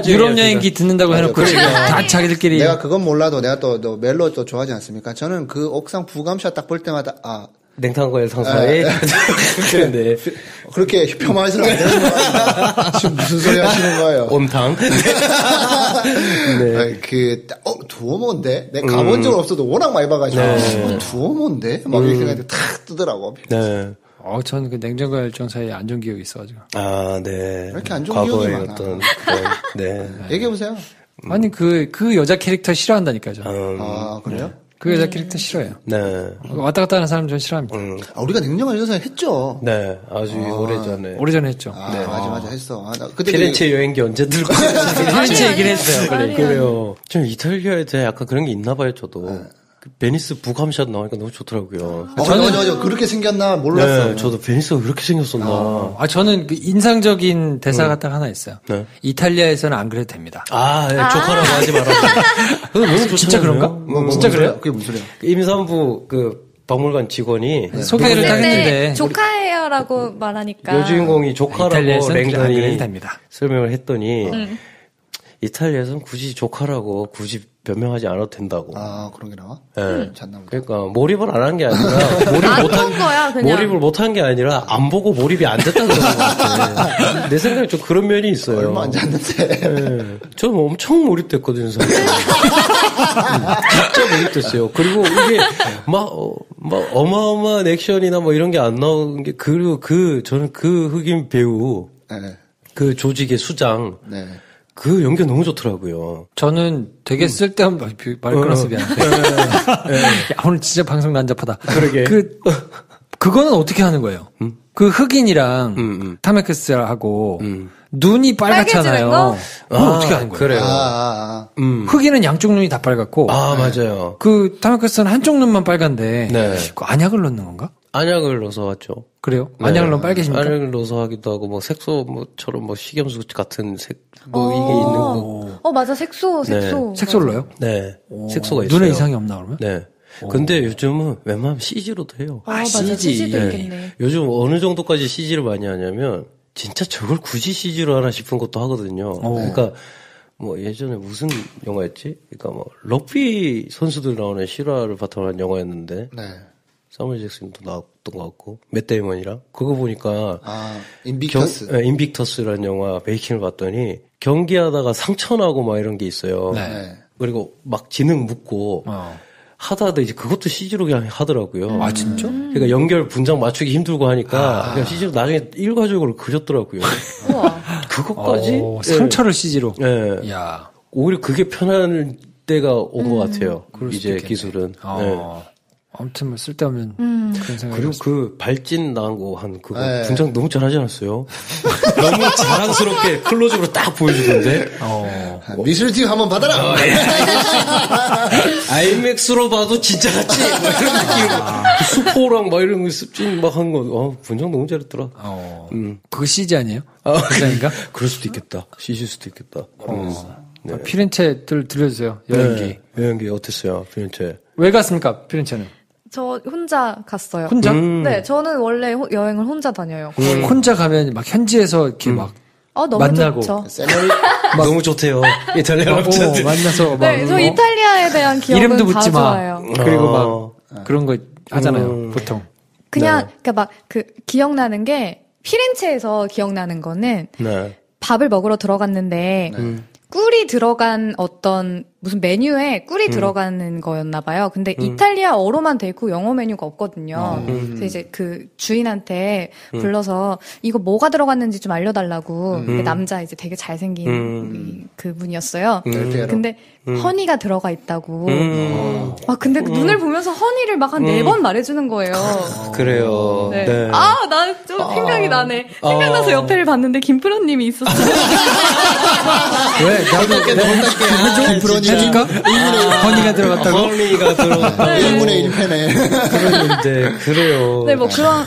S7: 유럽 여행기 듣는다고 해놓고 지금 다 자기들끼리.
S9: 내가 그건 몰라도 내가 또 멜로 또 좋아하지 않습니까? 저는 그 옥상 부감샷 딱 볼 때마다,
S8: 냉탕과의 상사에. 그런데.
S9: 그렇게 폄하해서는 안 되는 거야. 지금 무슨 소리 하시는 거예요?
S8: 온탕.
S9: 네. 두어모인데? 내가 가본 적은 없어도 워낙 많이 봐가지고. 두어모인데? 막 이렇게 생각했는데 탁 뜨더라고.
S8: 네.
S7: 저는 그 냉정과 열정 사이에 안 좋은 기억이 있어가지고.
S9: 왜
S8: 네.
S9: 이렇게 안 좋은 기억이 많아?
S8: 네.
S9: 얘기해보세요.
S7: 아니, 그 여자 캐릭터 싫어한다니까요, 저.
S9: 그래요?
S7: 그 여자 캐릭터 싫어요.
S8: 네.
S7: 왔다 갔다 하는 사람 전 싫어합니다.
S9: 우리가 냉정한 여자 했죠.
S8: 네. 아주 오래전에.
S7: 오래전에 했죠.
S9: 네. 맞아, 했어. 그때
S8: 피렌체 여행기 언제 들고.
S7: 피렌체 얘기를 했어요.
S8: 그래요. 좀 이탈리아에 대해 약간 그런 게 있나 봐요, 저도. 그 베니스 북함샷 나오니까 너무 좋더라고요.
S9: 맞아. 그렇게 생겼나 몰랐어요.
S8: 네, 저도 베니스가 그렇게 생겼었나.
S7: 저는 그 인상적인 대사가 딱 하나 있어요.
S8: 네.
S7: 이탈리아에서는 안 그래도 됩니다.
S8: 조카라고 하지 말아요. 너무
S7: 진짜 그런가?
S9: 진짜 그래요? 그게 무슨 소리야?
S8: 임산부 박물관 직원이
S7: 소개를 딱 했는데
S10: 조카예요라고 말하니까
S8: 여주인공이 조카라고 랭던이
S7: 됩니다.
S8: 설명을 했더니 이탈리아에서는 굳이 조카라고 굳이 변명하지 않아도 된다고.
S9: 그런 게 나와?
S8: 네.
S9: 잤나 보다.
S8: 그러니까 몰입을 안 한 게 아니라 몰입을 못한 게 아니라 안 보고 몰입이 안 됐다는 것 같아. 내 생각에 좀 그런 면이 있어요.
S9: 얼마 안 잤는데.
S8: 네. 저는 엄청 몰입됐거든요, 사실. 진짜 몰입됐어요. 그리고 이게 막 어마어마한 액션이나 뭐 이런 게 안 나오는 게 그리고 저는 그 흑인 배우 그 조직의 수장 그 연기 너무 좋더라고요.
S7: 저는 되게 쓸데없는 말 끊어서 미안한데. 오늘 진짜 방송 난잡하다.
S8: 그러게.
S7: 그거는 어떻게 하는 거예요? 그 흑인이랑 탐 행크스하고 눈이 빨갛잖아요. 어떻게 하는 거예요?
S8: 그래요.
S7: 흑인은 양쪽 눈이 다 빨갛고.
S8: 맞아요.
S7: 그 탐 행크스는 한쪽 눈만 빨간데. 그 안약을 넣는 건가?
S8: 안약을 넣어서 왔죠.
S7: 그래요? 안약을 넣으면 빨개집니까?
S8: 안약을 넣어서 하기도 하고, 뭐, 색소처럼 뭐, 식염수 같은 이게 있는 거.
S10: 맞아, 색소.
S7: 색소를 넣어요?
S8: 네. 색소가 있어요.
S7: 눈에 이상이 없나, 그러면?
S8: 네. 근데 요즘은 웬만하면 CG로도 해요.
S10: 맞아, CG도 있겠네.
S8: 요즘 어느 정도까지 CG를 많이 하냐면, 진짜 저걸 굳이 CG로 하나 싶은 것도 하거든요. 그러니까, 뭐, 예전에 무슨 영화였지? 그러니까 뭐, 럭비 선수들 나오는 실화를 바탕으로 한 영화였는데, 사무엘 잭슨도 나왔던 것 같고, 맷 데이먼이랑. 그거 보니까.
S9: 인빅터스.
S8: 인빅터스라는 영화 메이킹을 봤더니, 경기하다가 상처나고 막 이런 게 있어요. 그리고 막 지능 묻고, 하다가 이제 그것도 CG로 그냥 하더라고요.
S7: 진짜?
S8: 그러니까 연결 분장 맞추기 힘들고 하니까, 그냥 CG로 나중에 일괄적으로 그렸더라고요. 그것까지?
S7: 상처를 CG로?
S8: 네.
S7: 야
S8: 오히려 그게 편한 때가 온 것 같아요. 이제 기술은.
S7: 아무튼 뭐 쓸데없는 그런 생각이
S8: 그리고 그 발진 나온 거 한 그거 분장 너무 잘하지 않았어요? 너무 자랑스럽게 클로즈업으로 딱 보여주던데.
S9: 미술팀 한번 받아라.
S8: 아이맥스로 봐도 진짜 같지. 막 이런 느낌. 수포랑 막 이런 거 습진 막 한 거. 분장 너무 잘했더라.
S7: 그거 CG 아니에요? 그러니까?
S8: 그럴 수도 있겠다. CG일 수도 있겠다.
S7: 네. 피렌체 들려주세요. 여행기.
S8: 여행기 어땠어요? 피렌체.
S7: 왜 갔습니까? 피렌체는?
S10: 저 혼자 갔어요.
S7: 혼자?
S10: 네, 저는 원래 여행을 혼자 다녀요.
S7: 혼자 가면 막 현지에서 이렇게 막
S10: 너무
S7: 만나고.
S10: 좋죠.
S8: 너무 좋대요. 이탈리아 남자들.
S7: 만나서 막.
S10: 네, 저 이탈리아에 대한 기억은
S7: 이름도
S10: 다
S7: 묻지 마.
S10: 좋아요.
S7: 그리고 막 그런 거 하잖아요. 보통.
S10: 그냥 그러니까 막 기억나는 게 피렌체에서 기억나는 거는 밥을 먹으러 들어갔는데 꿀이 들어간 어떤 무슨 메뉴에 꿀이 들어가는 거였나 봐요. 근데 이탈리아어로만 돼 있고 영어 메뉴가 없거든요. 그래서 이제 그 주인한테 불러서 이거 뭐가 들어갔는지 좀 알려달라고. 남자 이제 되게 잘생긴 그분이었어요. 근데 허니가 들어가 있다고. 근데 눈을 보면서 허니를 막 한 4번 말해주는 거예요.
S8: 그래요.
S10: 네.
S8: 네.
S10: 나 좀 생각이 나네. 생각나서 옆에를 봤는데 김프로님이 있었어요.
S7: 왜? 나도
S9: 김프로님
S7: 해줄까? 허니가 들어갔다고?
S8: 허니가 들어갔다고.
S9: 1분의 1패네.
S8: 그런데, 그래요.
S10: 네, 뭐 그런,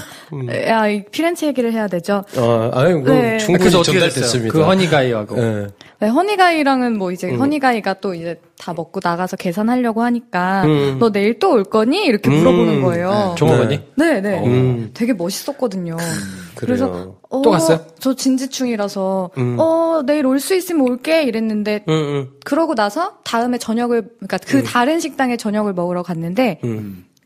S10: 이 피렌체 얘기를 해야 되죠.
S7: 네.
S8: 충분히 전달됐습니다.
S7: 그 허니가이하고.
S10: 네, 허니가이랑은 뭐 이제 허니가이가 또 이제 다 먹고 나가서 계산하려고 하니까 너 내일 또 올 거니? 이렇게 물어보는 거예요.
S7: 종업원이?
S10: 네. 되게 멋있었거든요. 그래서
S7: 또 갔어요?
S10: 저 진지충이라서 내일 올 수 있으면 올게 이랬는데 그러고 나서 다음에 그러니까 그 다른 식당에 저녁을 먹으러 갔는데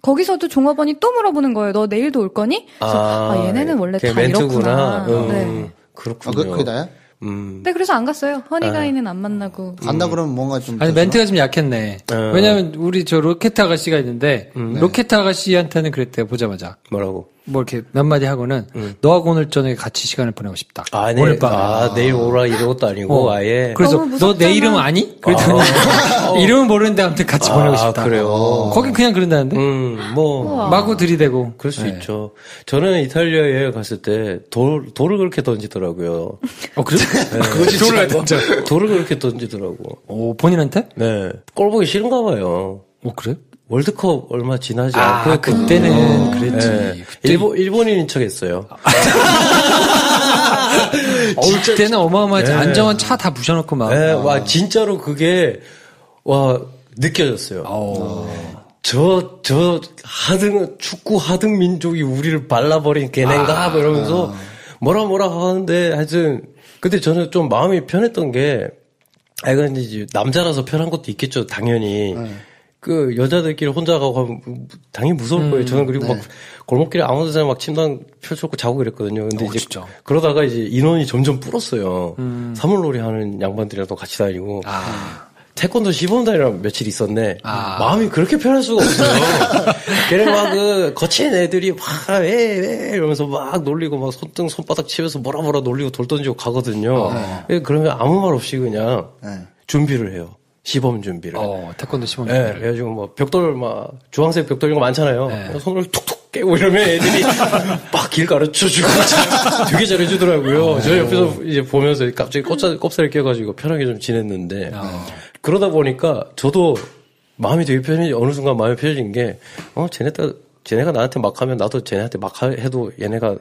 S10: 거기서도 종업원이 또 물어보는 거예요. 너 내일도 올 거니? 그래서 얘네는 원래 다
S8: 멘트구나.
S10: 이렇구나. 네.
S8: 그렇군요.
S9: 그게 나야?
S10: 네, 그래서 안 갔어요. 허니가이는 안 만나고.
S9: 간다 그러면 뭔가 좀.
S7: 아니, 멘트가 좀 약했네. 왜냐면, 우리 저 로켓 아가씨가 있는데, 로켓 아가씨한테는 그랬대요, 보자마자.
S8: 뭐라고?
S7: 뭐 이렇게 몇 마디 하고는, 너하고 오늘 저녁에 같이 시간을 보내고 싶다.
S8: 오늘 밤. 내일 오라 이런 것도 아니고, 아예.
S7: 그래서, 너 내 이름 아니? 그랬더니, 이름은 모르는데 아무튼 같이 보내고 싶다.
S8: 그래요.
S7: 거기 그냥 그런다는데? 마구 들이대고.
S8: 그럴 수 있죠. 저는 이탈리아 여행 갔을 때, 돌을 그렇게 던지더라고요.
S7: 그래?
S8: 그거지, 돌을 던져. 돌을 그렇게 던지더라고.
S7: 본인한테?
S8: 네. 꼴 보기 싫은가 봐요.
S7: 그래?
S8: 월드컵 얼마 지나지 않고
S7: 그때는 그랬지.
S8: 네. 일본인인 척 했어요.
S7: 그때는 어마어마하지. 안정환 차 다 부셔놓고 막.
S8: 네, 와, 진짜로 그게, 느껴졌어요. 축구 하등 민족이 우리를 발라버린 걔네인가? 이러면서 뭐라 하는데 하여튼, 근데 저는 좀 마음이 편했던 게, 이건 이제 남자라서 편한 것도 있겠죠, 당연히. 그 여자들끼리 혼자 가고 하면 당연히 무서울 거예요. 저는 그리고 막 골목길에 아무 데나 막 침낭 펼쳐놓고 자고 그랬거든요. 근데 이제
S7: 진짜.
S8: 그러다가 이제 인원이 점점 불었어요. 사물놀이 하는 양반들이랑 또 같이 다니고. 태권도 시범단이랑 며칠 있었네. 마음이 그렇게 편할 수가 없어요. 걔네 막 거친 애들이 막 왜 이러면서 막 놀리고 막 손바닥 치면서 뭐라 놀리고 돌 던지고 가거든요. 그러면 아무 말 없이 그냥 준비를 해요. 시범 준비를.
S7: 태권도 시범
S8: 준비를. 네, 그래가지고 뭐 벽돌 주황색 벽돌 이런 거 많잖아요. 네. 손으로 툭툭 깨고 이러면 애들이 막 길 가르쳐주고 되게 잘해주더라고요. 저 옆에서 이제 보면서 갑자기 꼽살이 껴가지고 편하게 좀 지냈는데 그러다 보니까 저도 마음이 되게 어느 순간 마음이 편해진 게 쟤네가 나한테 막 하면 나도 쟤네한테 막 해도 얘네가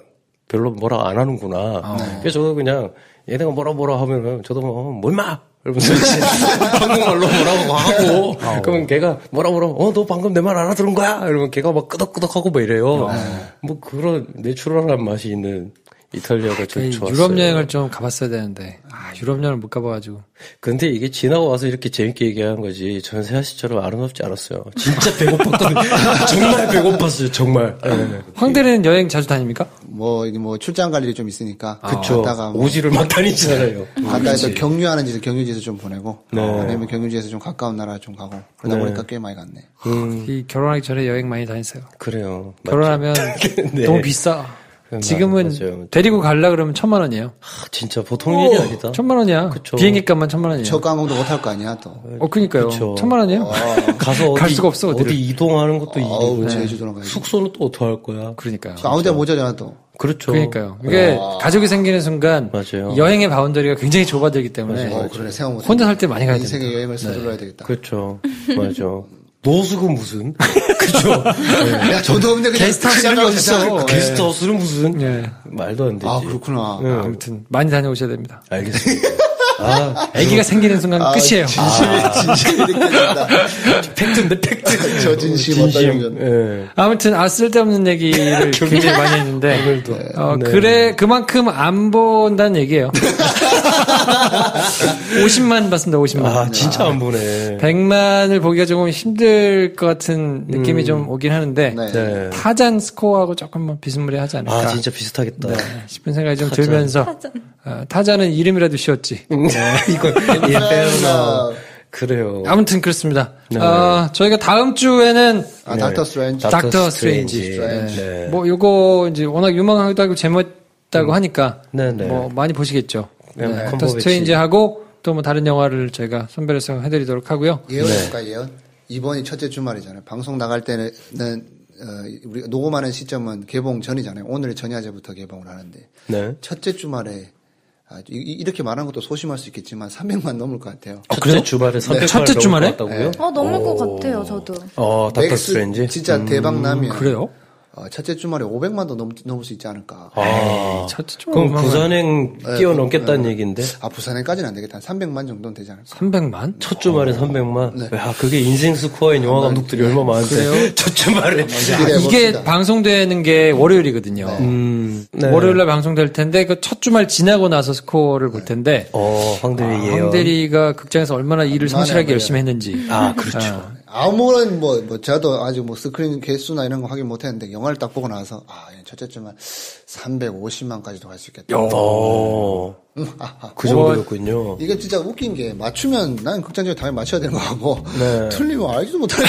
S8: 별로 뭐라 안 하는구나. 그래서 저도 그냥 얘네가 뭐라 하면은 저도 뭐 임마! 이러면서 이제 한국말로 뭐라고 하고, 그러면 걔가 뭐라, 너 방금 내 말 알아들은 거야? 이러면 걔가 막 끄덕끄덕하고 뭐 이래요. 뭐 그런 내추럴한 맛이 있는 이탈리아가 좀 좋았어요.
S7: 유럽 여행을 좀 가봤어야 되는데, 유럽 여행을 못 가봐가지고.
S8: 근데 이게 지나고 와서 이렇게 재밌게 얘기하는 거지, 저는 세아 씨처럼 아름답지 않았어요. 진짜 배고팠거든요. 정말 배고팠어요, 정말. 네.
S7: 황대는 여행 자주 다닙니까?
S9: 출장 갈 일이 좀 있으니까.
S8: 그쵸. 오지를 막 다니잖아요.
S9: 갔다 해서 경유하는 짓을 경유지에서 좀 보내고. 아니면 경유지에서 좀 가까운 나라 좀 가고. 그러다 보니까 꽤 많이 갔네.
S7: 이 결혼하기 전에 여행 많이 다녔어요.
S8: 그래요.
S7: 결혼하면 너무 비싸. 지금은 맞아요. 데리고 가려 그러면 1,000,000원이에요.
S8: 진짜 보통 일이 아니다.
S7: 1,000,000원이야.
S8: 그쵸.
S7: 비행기 값만 1,000,000원이에요.
S9: 첫 관광도 못 할 거 아니야 또.
S7: 그러니까요. 1,000,000원이에요.
S8: 가서
S7: 갈 수가 없어
S8: 어디 이동하는 것도
S9: 제주도로 가야지.
S8: 숙소는 또 어떻게 할 거야?
S7: 그러니까요.
S9: 아무데나 못 자잖아 또.
S8: 그렇죠.
S7: 그러니까요. 이게 가족이 생기는 순간
S8: 맞아요.
S7: 여행의 바운더리가 굉장히 좁아들기 때문에
S9: 그래 생각 못.
S7: 혼자 살 때 많이 가야 됩니다.
S9: 인생의 여행을 서둘러야 되겠다.
S8: 그렇죠. 맞아. 노숙은 무슨? 그죠?
S9: 야, 저도 없는데 그냥
S7: 게스트하우스 이런 게 어딨어.
S8: 게스트하우스는 무슨?
S7: 예.
S8: 말도 안 되지.
S9: 아, 그렇구나.
S7: 아무튼 많이 다녀오셔야 됩니다.
S8: 알겠습니다. 아,
S7: 아기가 생기는 순간 끝이에요.
S9: 진심이 느껴진다.
S8: 팩트인데, 팩트.
S9: 저 진심 어떤 건.
S8: 예.
S7: 아무튼 쓸데없는 얘기를 굉장히 많이 했는데 그래 그만큼 안 본다는 얘기예요. 50만 봤습니다. 50만.
S8: 아, 진짜 안 보네.
S7: 100만을 보기가 조금 힘들 것 같은 느낌이 좀 오긴 하는데
S8: 네.
S7: 타잔 스코어하고 조금 비스무리하지 않을까.
S8: 아, 진짜 비슷하겠다.
S7: 싶은 생각이 좀 들면서 타잔은 이름이라도 쉬웠지.
S8: 이거 인페르노. 그래요.
S7: 아무튼 그렇습니다.
S8: 네.
S7: 저희가 다음 주에는
S9: 닥터 스트레인지.
S7: 닥터 스트레인지.
S8: 네.
S7: 뭐 요거 이제 워낙 유명하기도 하고 재밌다고 하니까
S8: 네네.
S7: 뭐 많이 보시겠죠.
S8: 네.
S7: 닥터 스트레인지하고 또 뭐 다른 영화를 저희가 선별해서 해드리도록 하고요.
S9: 예언할까 예언? 이번이 첫째 주말이잖아요. 방송 나갈 때는 우리가 녹음하는 시점은 개봉 전이잖아요. 오늘 전야제부터 개봉을 하는데
S8: 네.
S9: 첫째 주말에 이렇게 말하는 것도 소심할 수 있겠지만 300만 넘을 것 같아요.
S8: 첫째 주말에 300만
S7: 첫째 주말에?
S8: 넘었다고요?
S10: 넘을 것 같아요, 저도.
S8: 닥터
S9: 맥스
S8: 스트레인지?
S9: 진짜 대박 나면
S7: 그래요?
S9: 첫째 주말에 500만도 넘을 수 있지 않을까.
S7: 첫째 주말
S8: 그럼 부산행 뛰어넘겠다는 얘기인데?
S9: 부산행까지는 안 되겠다. 한 300만 정도는 되지 않을까.
S7: 300만?
S8: 첫 주말에 300만? 야, 그게 인생 스코어인 영화 감독들이 얼마 많은데. 첫 주말에.
S7: 이게 방송되는 게 월요일이거든요.
S8: 네.
S7: 월요일날 방송될 텐데 그 첫 주말 지나고 나서 스코어를 볼 텐데
S8: 황대리 예언.
S7: 황대리가 극장에서 얼마나 일을 성실하게 열심히 했는지.
S8: 아, 그렇죠.
S9: 아무런 저도 아직 스크린 개수나 이런 거 확인 못 했는데 영화를 딱 보고 나서 첫째 주말 350만까지도 갈 수 있겠다.
S8: 그 정도였군요.
S9: 이게 진짜 웃긴 게 맞추면 난 극장적으로 당연히 맞춰야 되는 거고
S8: 네.
S9: 틀리면 알지도 못하는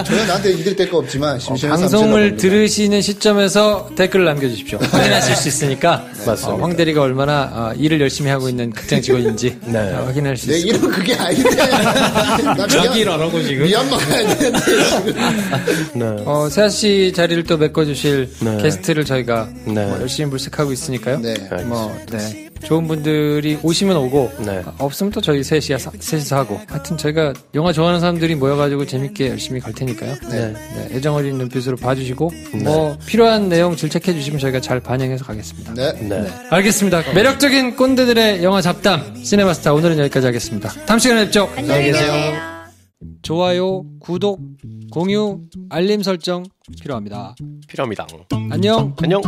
S9: 전혀 나한테 이들 될 거 없지만 심심해서
S7: 방송을 들으시는 시점에서 댓글을 남겨주십시오. 확인하실 수 있으니까
S8: 맞습니다.
S7: 황대리가 얼마나 일을 열심히 하고 있는 극장 직원인지 확인할 수
S9: 내
S7: 있습니다.
S9: 이름은 그게 아닌데
S8: 자기 일 안 하고 지금?
S9: 미얀마 가야 되는데 지금.
S8: 네.
S7: 세아씨 자리를 또 메꿔주실 게스트를 저희가
S8: 네.
S7: 열심히 물색하고 있으니까요.
S9: 네.
S7: 좋은 분들이 오시면 오고
S8: 네.
S7: 없으면 또 저희 셋이서 하고 하여튼 저희가 영화 좋아하는 사람들이 모여가지고 재밌게 열심히 갈 테니까요. 애정 어린 눈빛으로 봐주시고 뭐 필요한 내용 질책해 주시면 저희가 잘 반영해서 가겠습니다.
S8: 네.
S7: 알겠습니다. 매력적인 꼰대들의 영화 잡담 시네마스타 오늘은 여기까지 하겠습니다. 다음 시간에 뵙죠.
S10: 안녕히 계세요.
S7: 좋아요, 구독, 공유, 알림 설정 필요합니다.
S8: 필요합니다.
S7: 안녕.
S8: 안녕.